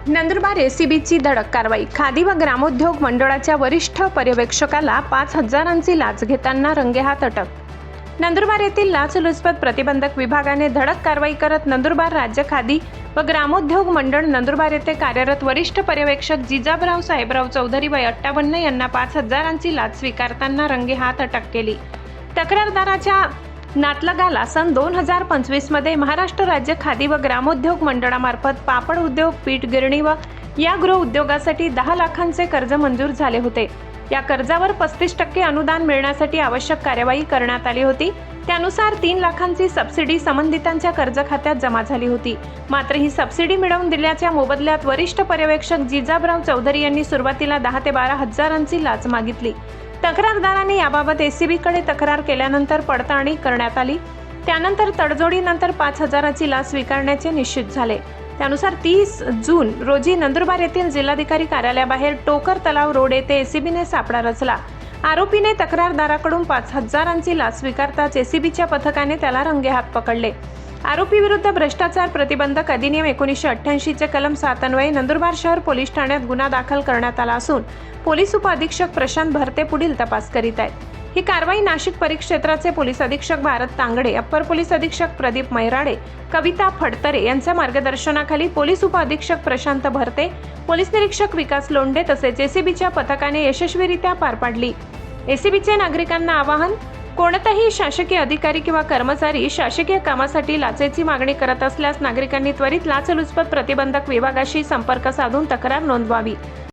नंदुरबार एसीबीची धडक कारवाई। खादी व ग्रामोद्योग मंडळाच्या वरिष्ठ पर्यवेक्षकाला 5,000ची लाच घेताना रंगेहात अटक। नंदुरबार येथील लाचलुचपत प्रतिबंधक विभागाने धडक कारवाई करत नंदुरबार राज्य खादी व ग्रामोद्योग मंडळ नंदुरबार येथे कार्यरत वरिष्ठ पर्यवेक्षक जिजाबराव साहेबराव चौधरी वय 58 यांना 5,000ची लाच स्वीकारताना रंगेहात अटक केली। तक्रारदाराच्या नातलगाला सन 2025 मध्ये महाराष्ट्र राज्य खादी व ग्रामोद्योग मंडळामार्फत पापड उद्योग, पीठ गिरणी व या गृह उद्योगासाठी 10 लाखांचे कर्ज मंजूर झाले होते। या कर्जावर 35% अनुदान मिळण्यासाठी आवश्यक कार्यवाही करण्यात आली होती। त्यानुसार 3 लाखांची सबसिडी संबंधितांच्या कर्ज खात्यात जमा झाली होती। मात्र ही सबसिडी मिळवून दिल्याच्या मोबदल्यात वरिष्ठ पर्यवेक्षक जिजाबराव चौधरी यांनी सुरुवातीला 10 ते 12 हजारांची लाच मागितली। तक्रारदाराने याबाबत एसीबीकडे तक्रार केल्यानंतर पडताळणी करण्यात आली। त्यानंतर तडजोडीनंतर 5,000ची लाच स्वीकारण्याचे निश्चित झाले। त्यानुसार 30 जून रोजी नंदुरबार येथील जिल्हाधिकारी कार्यालयाबाहेर टोकर तलाव रोड येथे एसीबीने सापळा रचला। आरोपीने तक्रारदाराकडून 5,000ची लाच स्वीकारताच एसीबीच्या पथकाने त्याला रंगेहात पकडले। आरोपी विरुद्ध भ्रष्टाचार प्रतिबंधक अधिनियम 1988 चे कलम 7 अन्वये नंदुरबार शहर पोलीस ठाण्यात गुन्हा दाखल करण्यात आला असून पोलीस उपअधीक्षक प्रशांत भरते पुढील तपास करीत आहेत। ही कारवाई नाशिक परिक्षेत्राचे पोलीस अधीक्षक भारत तांगडे, अप्पर पोलीस अधीक्षक प्रदीप मैराडे, कविता फडतरे यांच्या मार्गदर्शनाखाली पोलीस उपअधीक्षक प्रशांत भरते, पोलीस निरीक्षक विकास लोंढे तसेच एसीबीच्या पथकाने यशस्वीरित्या पार पाडली। एसीबीचे नागरिकांना आवाहन, कोणताही शासकीय अधिकारी किंवा कर्मचारी शासकीय कामासाठी लाचेची मागणी करत असल्यास नागरिकांनी त्वरित लाचलुचपत प्रतिबंधक विभागाशी संपर्क साधून तक्रार नोंदवावी।